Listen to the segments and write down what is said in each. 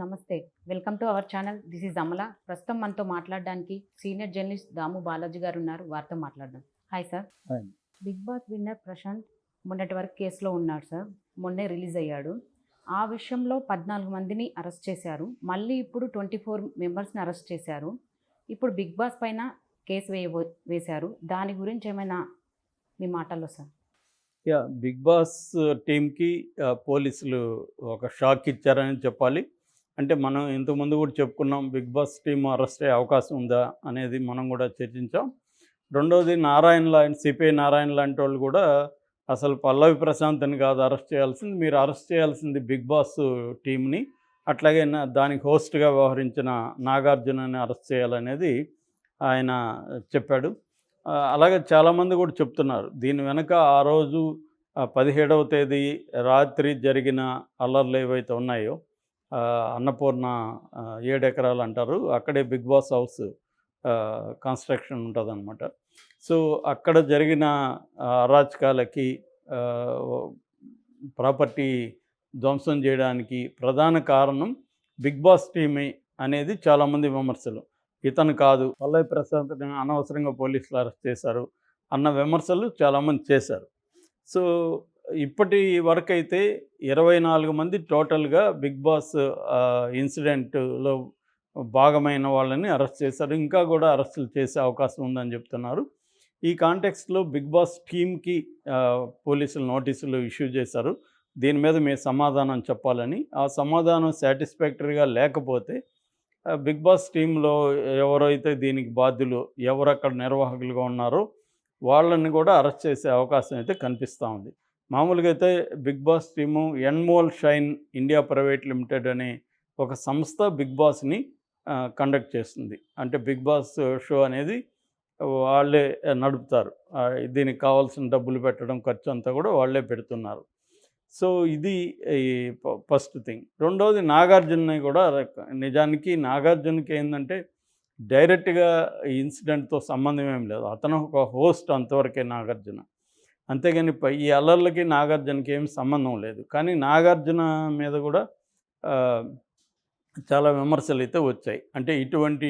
నమస్తే. Welcome to our channel. This is Amala. ప్రస్తుతం మనతో మాట్లాడడానికి సీనియర్ జర్నలిస్ట్ దాము బాలాజీ గారు ఉన్నారు. వారితో మాట్లాడదాం. Hi sir. Hi. Bigg Boss winner Prashanth మొన్నటి వరకు కేసులో ఉన్నాడు సార్. మొన్నే రిలీజ్ అయ్యాడు. ఆ విషయంలో 14 మందిని అరెస్ట్ చేశారు. మళ్ళీ ఇప్పుడు 24 మెంబర్స్‌ని అరెస్ట్ చేశారు. ఇప్పుడు బిగ్ బాస్ పైన కేసు వేశారు. దాని గురించి ఏమైనా మీ మాటల్లో సార్? బిగ్ బాస్ టీమ్‌కి పోలీసులు ఒక షాక్ ఇచ్చారని చెప్పాలి. అంటే మనం ఇంతకుముందు కూడా చెప్పుకున్నాం, బిగ్ బాస్ టీమ్ అరెస్ట్ అయ్యే అవకాశం ఉందా అనేది మనం కూడా చర్చించాం. రెండోది సిపిఐ నారాయణ లాంటి వాళ్ళు కూడా అసలు పల్లవి ప్రశాంత్‌ని కాదు అరెస్ట్ చేయాల్సింది, మీరు అరెస్ట్ చేయాల్సింది బిగ్ బాస్ టీమ్‌ని, అట్లాగే దానికి హోస్ట్‌గా వ్యవహరించిన నాగార్జునని అరెస్ట్ చేయాలనేది ఆయన చెప్పాడు. అలాగే చాలామంది కూడా చెప్తున్నారు దీని వెనక ఆ రోజు 17వ తేదీ రాత్రి జరిగిన అల్లర్లు ఏవైతే ఉన్నాయో, అన్నపూర్ణ 7 ఎకరాలు అంటారు, అక్కడే బిగ్ బాస్ హౌస్ కన్స్ట్రక్షన్ ఉంటుందన్నమాట. సో అక్కడ జరిగిన అరాచకాలకి, ప్రాపర్టీ ధ్వంసం చేయడానికి ప్రధాన కారణం బిగ్ బాస్ టీమే అనేది చాలామంది విమర్శలు. ఇతను కాదు, పల్లవి ప్రశాంత్‌ని అనవసరంగా పోలీసులు అరెస్ట్ చేశారు అన్న విమర్శలు చాలామంది చేశారు. సో ఇప్పటి వరకైతే 24 మంది టోటల్గా బిగ్ బాస్ ఇన్సిడెంట్లో భాగమైన వాళ్ళని అరెస్ట్ చేశారు. ఇంకా కూడా అరెస్టులు చేసే అవకాశం ఉందని చెప్తున్నారు. ఈ కాంటెక్స్ట్లో బిగ్ బాస్ టీమ్కి పోలీసులు నోటీసులు ఇష్యూ చేశారు. దీని మీద మీ సమాధానం చెప్పాలని. ఆ సమాధానం సాటిస్ఫాక్టరీగా లేకపోతే బిగ్ బాస్ టీంలో ఎవరైతే దీనికి బాధ్యులు, ఎవరక్కడ నిర్వాహకులుగా ఉన్నారో వాళ్ళని కూడా అరెస్ట్ చేసే అవకాశం అయితే కనిపిస్తూ ఉంది. మామూలుగా అయితే Bigg Boss team Endemol Shine India Private Limited అనే ఒక సంస్థ బిగ్ బాస్ని కండక్ట్ చేస్తుంది. అంటే బిగ్ బాస్ షో అనేది వాళ్ళే నడుపుతారు. దీనికి కావాల్సిన డబ్బులు పెట్టడం, ఖర్చు అంతా కూడా వాళ్ళే పెడుతున్నారు. సో ఇది ఈ ఫస్ట్ థింగ్. రెండోది నాగార్జునని కూడా నిజానికి నాగార్జునకి ఏంటంటే డైరెక్ట్గా ఈ ఇన్సిడెంట్తో సంబంధం ఏం లేదు. అతను ఒక హోస్ట్ అంతవరకే నాగార్జున. అంతేగాని ఈ అల్లర్లకి నాగార్జునకి ఏం సంబంధం లేదు. కానీ నాగార్జున మీద కూడా చాలా విమర్శలు అయితే వచ్చాయి. అంటే ఇటువంటి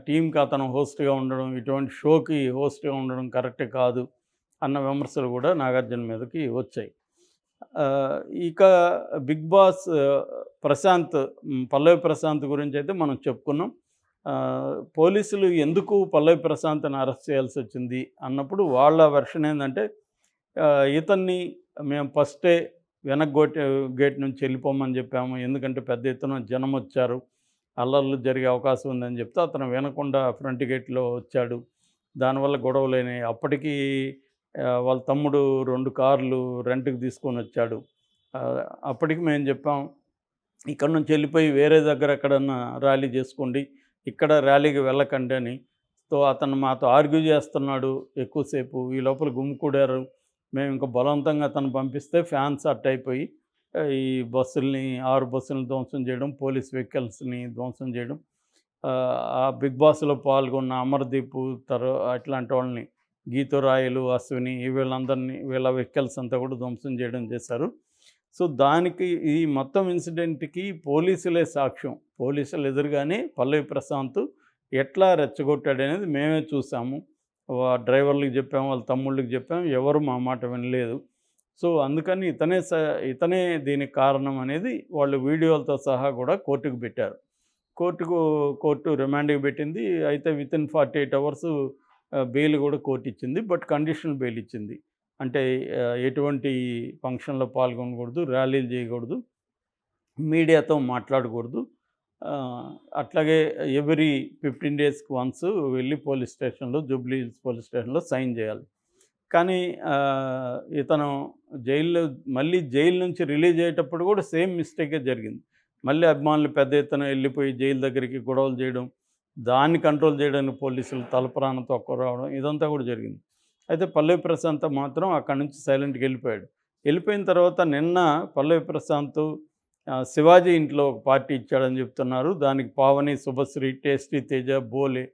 టీంకి అతను హోస్ట్గా ఉండడం, ఇటువంటి షోకి హోస్ట్గా ఉండడం కరెక్ట్ కాదు అన్న విమర్శలు కూడా నాగార్జున మీదకి వచ్చాయి. ఇక బిగ్ బాస్ పల్లవి ప్రశాంత్ గురించి అయితే మనం చెప్పుకున్నాం. పోలీసులు ఎందుకు పల్లవి ప్రశాంత్ని అరెస్ట్ చేయాల్సి వచ్చింది అన్నప్పుడు వాళ్ళ వెర్షన్ ఏంటంటే, ఇతన్ని మేము ఫస్టే వెనక్ గేట్ నుంచి వెళ్ళిపోమని చెప్పాము, ఎందుకంటే పెద్ద ఎత్తున జనం వచ్చారు, అల్లర్లు జరిగే అవకాశం ఉందని చెప్తే అతను వినకుండా ఫ్రంట్ గేట్లో వచ్చాడు. దానివల్ల గొడవలైనాయి. అప్పటికి వాళ్ళ తమ్ముడు 2 కార్లు రెంట్కి తీసుకొని వచ్చాడు. అప్పటికి మేము చెప్పాం, ఇక్కడ నుంచి వెళ్ళిపోయి వేరే దగ్గర ఎక్కడన్నా ర్యాలీ చేసుకోండి, ఇక్కడ ర్యాలీకి వెళ్ళకండి అని. సో అతను మాతో ఆర్గ్యూ చేస్తున్నాడు ఎక్కువసేపు. ఈ లోపల గుమ్మికూడారు. మేము ఇంకా బలవంతంగా అతను పంపిస్తే ఫ్యాన్స్ అయిపోయి ఈ బస్సుల్ని 6 బస్సులను ధ్వంసం చేయడం, పోలీస్ వెహికల్స్ని ధ్వంసం చేయడం, ఆ బిగ్ బాస్లో పాల్గొన్న అమర్దీప్ అట్లాంటి వాళ్ళని, గీతురాయలు, అశ్విని, వీళ్ళ వెహికల్స్ అంతా కూడా ధ్వంసం చేయడం చేశారు. సో దానికి ఈ మొత్తం ఇన్సిడెంట్కి పోలీసులే సాక్ష్యం. పోలీసులు ఎదురుగానే పల్లవి ప్రశాంత్ ఎట్లా రెచ్చగొట్టాడనేది మేమే చూసాము. డ్రైవర్లకు చెప్పాము, వాళ్ళ తమ్ముళ్ళకి చెప్పాము, ఎవరు మా మాట వినలేదు. సో అందుకని ఇతనే దీనికి కారణం అనేది వాళ్ళు వీడియోలతో సహా కూడా కోర్టుకు పెట్టారు. కోర్టు రిమాండ్కి పెట్టింది. అయితే వితిన్ 48 అవర్స్ బెయిల్ కూడా కోర్టు ఇచ్చింది. బట్ కండిషనల్ బెయిల్ ఇచ్చింది. అంటే ఎటువంటి ఫంక్షన్లో పాల్గొనకూడదు, ర్యాలీలు చేయకూడదు, మీడియాతో మాట్లాడకూడదు, అట్లాగే ఎవ్రీ 15 డేస్కి వన్స్ వెళ్ళి పోలీస్ స్టేషన్లో, జూబ్లీ హిల్స్ పోలీస్ స్టేషన్లో సైన్ చేయాలి. కానీ ఇతను మళ్ళీ జైలు నుంచి రిలీజ్ అయ్యేటప్పుడు కూడా సేమ్ మిస్టేకే జరిగింది. మళ్ళీ అభిమానులు పెద్ద ఎత్తున వెళ్ళిపోయి జైలు దగ్గరికి గొడవలు చేయడం, దాన్ని కంట్రోల్ చేయడానికి పోలీసులు తలప్రాణం తొక్కరావడం, ఇదంతా కూడా జరిగింది. అయితే పల్లవి ప్రశాంత్ మాత్రం అక్కడి నుంచి సైలెంట్గా వెళ్ళిపోయిన తర్వాత నిన్న పల్లవి ప్రశాంత్ శివాజీ ఇంట్లో ఒక పార్టీ ఇచ్చాడని చెప్తున్నారు. దానికి పావని, శుభశ్రీ, టేస్టీ తేజ, బోలే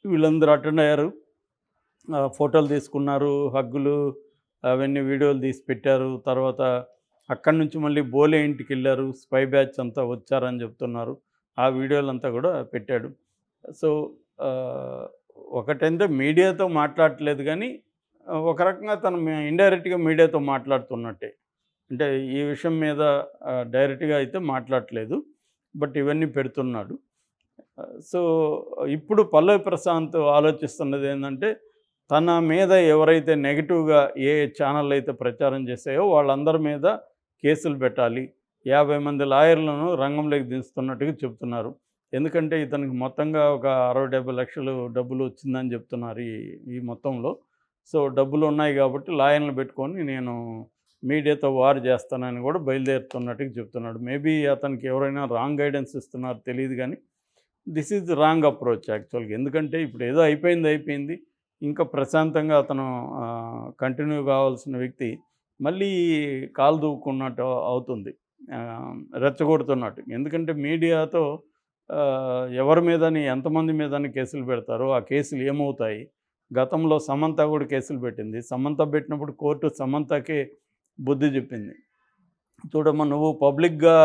వీళ్ళందరూ అటెండ్ అయ్యారు. ఫోటోలు తీసుకున్నారు, హగ్గులు అవన్నీ వీడియోలు తీసి పెట్టారు. తర్వాత అక్కడి నుంచి మళ్ళీ బోలే ఇంటికి వెళ్ళారు, స్పై బ్యాచ్ అంతా వచ్చారని చెప్తున్నారు. ఆ వీడియోలంతా కూడా పెట్టాడు. సో ఒకటంటే మీడియాతో మాట్లాడట్లేదు కానీ ఒక రకంగా తను ఇండైరెక్ట్గా మీడియాతో మాట్లాడుతున్నట్టే. అంటే ఈ విషయం మీద డైరెక్ట్గా అయితే మాట్లాడట్లేదు, బట్ ఇవన్నీ పెడుతున్నాడు. సో ఇప్పుడు పల్లవి ప్రశాంత్ ఆలోచిస్తున్నది ఏంటంటే, తన మీద ఎవరైతే నెగిటివ్గా ఏ ఛానల్ అయితే ప్రచారం చేశాయో వాళ్ళందరి మీద కేసులు పెట్టాలి. 50 మంది లాయర్లను రంగంలోకి దించుతున్నట్టుగా చెప్తున్నారు. ఎందుకంటే ఇతనికి మొత్తంగా ఒక 60-70 లక్షలు డబ్బులు వచ్చిందని చెప్తున్నారు ఈ మొత్తంలో. సో డబ్బులు ఉన్నాయి కాబట్టి లాయర్లను పెట్టుకొని నేను మీడియాతో వార్ చేస్తానని కూడా బయలుదేరుతున్నట్టుగా చెప్తున్నాడు. మేబీ అతనికి ఎవరైనా రాంగ్ గైడెన్స్ ఇస్తున్నారో తెలియదు కానీ దిస్ ఈజ్ రాంగ్ అప్రోచ్ యాక్చువల్గా. ఎందుకంటే ఇప్పుడు ఏదో అయిపోయింది. ఇంకా ప్రశాంతంగా అతను కంటిన్యూ కావాల్సిన వ్యక్తి మళ్ళీ కాలు దూకున్నట్టు అవుతుంది, రెచ్చగొడుతున్నట్టు. ఎందుకంటే మీడియాతో ఎవరి మీదని ఎంతమంది మీదని కేసులు పెడతారో ఆ కేసులు ఏమవుతాయి. గతంలో సమంత కూడా కేసులు పెట్టింది. సమంత పెట్టినప్పుడు కోర్టు సమంతకే బుద్ధి చెప్పింది. చూడమ్మా, నువ్వు పబ్లిక్గా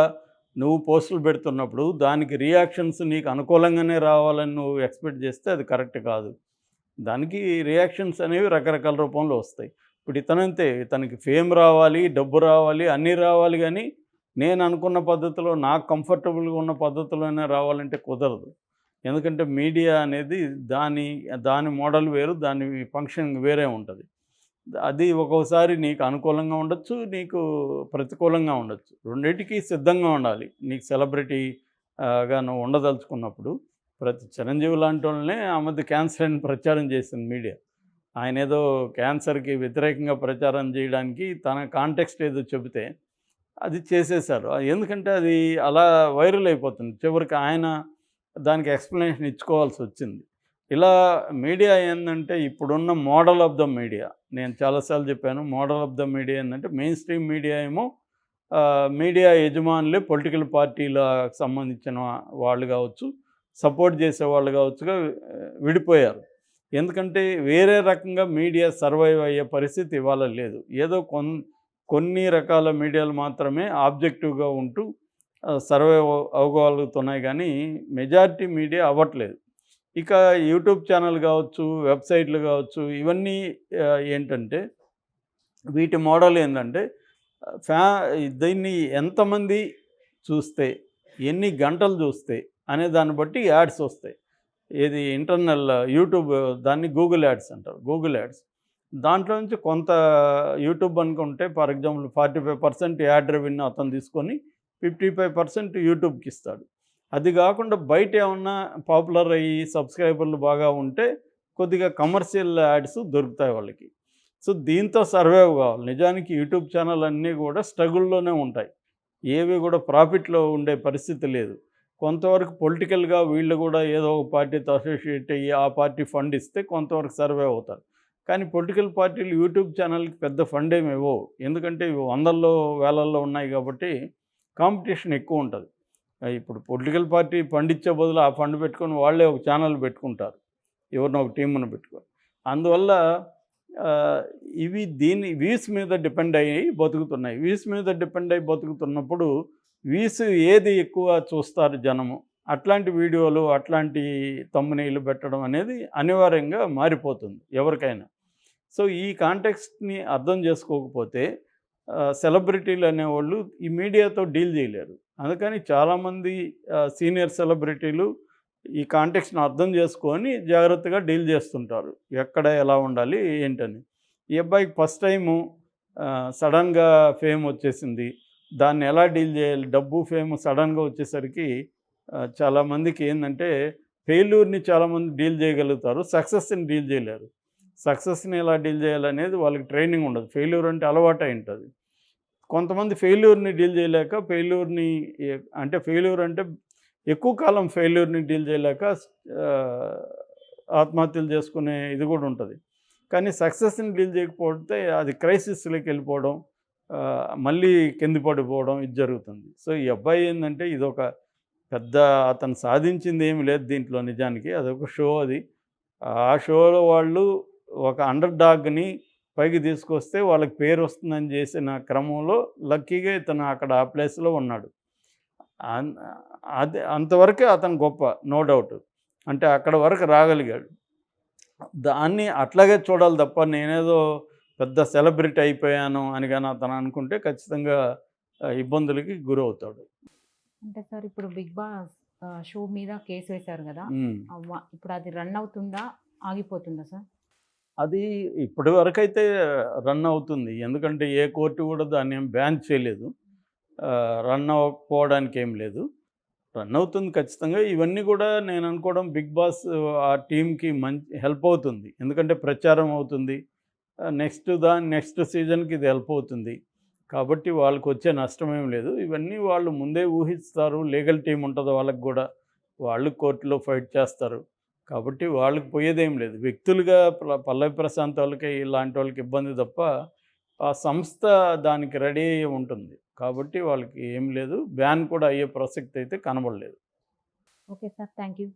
పోస్టులు పెడుతున్నప్పుడు దానికి రియాక్షన్స్ నీకు అనుకూలంగానే రావాలని నువ్వు ఎక్స్పెక్ట్ చేస్తే అది కరెక్ట్ కాదు. దానికి రియాక్షన్స్ అనేవి రకరకాల రూపంలో వస్తాయి. ఇప్పుడు ఇతనంతే, ఇతనికి ఫేమ్ రావాలి, డబ్బు రావాలి, అన్నీ రావాలి, కానీ నేను అనుకున్న పద్ధతిలో నాకు కంఫర్టబుల్గా ఉన్న పద్ధతిలోనే రావాలంటే కుదరదు. ఎందుకంటే మీడియా అనేది దాని మోడల్ వేరు, దాని ఫంక్షన్ వేరే ఉంటుంది. అది ఒక్కోసారి నీకు అనుకూలంగా ఉండొచ్చు, నీకు ప్రతికూలంగా ఉండొచ్చు. రెండింటికి సిద్ధంగా ఉండాలి. నీకు సెలబ్రిటీగా నువ్వు ఉండదలుచుకున్నప్పుడు. చిరంజీవి లాంటి వాళ్ళనే ఆ మధ్య క్యాన్సర్ అని ప్రచారం చేసింది మీడియా. ఆయన ఏదో క్యాన్సర్కి వ్యతిరేకంగా ప్రచారం చేయడానికి తన కాంటెక్స్ట్ ఏదో చెబితే అది చేసేశారు. ఎందుకంటే అది అలా వైరల్ అయిపోతుంది. చివరికి ఆయన దానికి ఎక్స్ప్లెనేషన్ ఇచ్చుకోవాల్సి వచ్చింది. ఇలా మీడియా ఏంటంటే ఇప్పుడున్న మోడల్ ఆఫ్ ద మీడియా, నేను చాలాసార్లు చెప్పాను, మోడల్ ఆఫ్ ద మీడియా ఏంటంటే మెయిన్ స్ట్రీమ్ మీడియా ఏమో మీడియా యజమానులే పొలిటికల్ పార్టీలకు సంబంధించిన వాళ్ళు కావచ్చు, సపోర్ట్ చేసేవాళ్ళు కావచ్చుగా విడిపోయారు. ఎందుకంటే వేరే రకంగా మీడియా సర్వైవ్ అయ్యే పరిస్థితి ఇవాళ లేదు. ఏదో కొన్ని రకాల మీడియాలు మాత్రమే ఆబ్జెక్టివ్గా ఉంటూ సర్వైవ్ అవ్వగలుగుతున్నాయి, కానీ మెజారిటీ మీడియా అవ్వట్లేదు. ఇక యూట్యూబ్ ఛానల్ కావచ్చు, వెబ్సైట్లు కావచ్చు, ఇవన్నీ ఏంటంటే వీటి మోడల్ ఏంటంటే దీన్ని ఎంతమంది చూస్తే, ఎన్ని గంటలు చూస్తే అనే దాన్ని బట్టి యాడ్స్ వస్తాయి. ఏది ఇంటర్నల్ యూట్యూబ్, దాన్ని గూగుల్ యాడ్స్ అంటారు. గూగుల్ యాడ్స్ దాంట్లో నుంచి కొంత యూట్యూబ్ అనుకుంటే ఫర్ ఎగ్జాంపుల్ 45% యాడ్ రెవెన్యూ అతను తీసుకొని 55% యూట్యూబ్కి ఇస్తాడు. అది కాకుండా బయట ఏమన్నా పాపులర్ అయ్యి సబ్స్క్రైబర్లు బాగా ఉంటే కొద్దిగా కమర్షియల్ యాడ్స్ దొరుకుతాయి వాళ్ళకి. సో దీంతో సర్వైవ్ కావాలి. నిజానికి యూట్యూబ్ ఛానల్ అన్నీ కూడా స్ట్రగుల్లోనే ఉంటాయి, ఏవి కూడా ప్రాఫిట్లో ఉండే పరిస్థితి లేదు. కొంతవరకు పొలిటికల్గా వీళ్ళు కూడా ఏదో ఒక పార్టీతో అసోసియేట్ అయ్యి ఆ పార్టీ ఫండ్ ఇస్తే కొంతవరకు సర్వైవ్ అవుతారు. కానీ పొలిటికల్ పార్టీలు యూట్యూబ్ ఛానల్కి పెద్ద ఫండ్ ఏమి ఇవ్వవు. ఎందుకంటే ఇవి వందల్లో వేలల్లో ఉన్నాయి కాబట్టి కాంపిటీషన్ ఎక్కువ ఉంటుంది. ఇప్పుడు పొలిటికల్ పార్టీ ఫండ్ ఇచ్చే బదులు ఆ ఫండ్ పెట్టుకొని వాళ్ళే ఒక ఛానల్ పెట్టుకుంటారు, ఎవరినో ఒక టీమును పెట్టుకొని. అందువల్ల ఇవి వ్యూస్ మీద డిపెండ్ అయ్యి బతుకుతున్నాయి. వ్యూస్ మీద డిపెండ్ అయ్యి బతుకుతున్నప్పుడు వ్యూస్ ఏది ఎక్కువ చూస్తారు జనము, అట్లాంటి వీడియోలు, అట్లాంటి థంబ్నెయిల్ పెట్టడం అనేది అనివార్యంగా మారిపోతుంది ఎవరికైనా. సో ఈ కాంటెక్స్ట్ని అర్థం చేసుకోకపోతే సెలబ్రిటీలు అనేవాళ్ళు ఈ మీడియాతో డీల్ చేయలేరు. అందుకని చాలామంది సీనియర్ సెలబ్రిటీలు ఈ కాంటెక్స్ట్ని అర్థం చేసుకొని జాగ్రత్తగా డీల్ చేస్తుంటారు, ఎక్కడ ఎలా ఉండాలి ఏంటని. ఈ అబ్బాయికి ఫస్ట్ టైము సడన్గా ఫేమ్ వచ్చేసింది, దాన్ని ఎలా డీల్ చేయాలి, డబ్బు ఫేమ్ సడన్గా వచ్చేసరికి చాలామందికి ఏంటంటే ఫెయిల్యూర్ని చాలామంది డీల్ చేయగలుగుతారు, సక్సెస్ని డీల్ చేయలేరు. సక్సెస్ని ఎలా డీల్ చేయాలనేది వాళ్ళకి ట్రైనింగ్ ఉండదు. ఫెయిల్యూర్ అంటే అలవాటు అయి ఉంటుంది. కొంతమంది ఫెయిల్యూర్ని డీల్ చేయలేక ఫెయిల్యూర్ అంటే ఎక్కువ కాలం ఫెయిల్యూర్ని డీల్ చేయలేక ఆత్మహత్యలు చేసుకునే ఇది కూడా ఉంటుంది. కానీ సక్సెస్ని డీల్ చేయకపోతే అది క్రైసిస్లోకి వెళ్ళిపోవడం, మళ్ళీ కింద పడిపోవడం ఇది జరుగుతుంది. సో ఈ అబ్బాయి ఏంటంటే ఇదొక పెద్ద, అతను సాధించింది ఏమి లేదు దీంట్లో. నిజానికి అదొక షో. అది ఆ షోలో వాళ్ళు ఒక అండర్ డాగ్ని పైకి తీసుకొస్తే వాళ్ళకి పేరు వస్తుందని చేసిన క్రమంలో లక్కీగా ఇతను అక్కడ ఆ ప్లేస్లో ఉన్నాడు. అన్- అది అంతవరకే అతను గొప్ప, నో డౌట్. అంటే అక్కడ వరకు రాగలిగాడు. దాన్ని అట్లాగే చూడాలి తప్ప నేనేదో పెద్ద సెలబ్రిటీ అయిపోయాను అని కానీ అతను అనుకుంటే ఖచ్చితంగా ఇబ్బందులకి గురవుతాడు. అంటే సార్ ఇప్పుడు బిగ్ బాస్ షో మీద కేసు వేశారు కదా, ఉమ్. ఇప్పుడు అది రన్ అవుతుందా, ఆగిపోతుందా సార్? అది ఇప్పటి వరకైతే రన్ అవుతుంది. ఎందుకంటే ఏ కోర్టు కూడా దాన్ని ఏం బ్యాన్ చేయలేదు. రన్ అవ్వకపోవడానికి ఏం లేదు. రన్ అవుతుంది ఖచ్చితంగా. ఇవన్నీ కూడా నేను అనుకోవడం బిగ్ బాస్ ఆ టీమ్‌కి మంచి హెల్ప్ అవుతుంది. ఎందుకంటే ప్రచారం అవుతుంది. నెక్స్ట్ సీజన్‌కి ఇది హెల్ప్ అవుతుంది. కాబట్టి వాళ్ళకొచ్చే నష్టమేం లేదు. ఇవన్నీ వాళ్ళు ముందే ఊహిస్తారు. లీగల్ టీమ్ ఉంటది వాళ్ళకి గూడా. వాళ్ళు కోర్టులో ఫైట్ చేస్తారు. కాబట్టి వాళ్ళకి పోయేదేం లేదు. వ్యక్తులుగా పల్లవి ప్రశాంత్ వాళ్ళకి ఇలాంటి వాళ్ళకి ఇబ్బంది తప్ప, ఆ సంస్థ దానికి రెడీ అయ్యి ఉంటుంది. కాబట్టి వాళ్ళకి ఏం లేదు. బ్యాన్ కూడా అయ్యే ప్రసక్తి అయితే కనబడలేదు. Okay sir, thank you.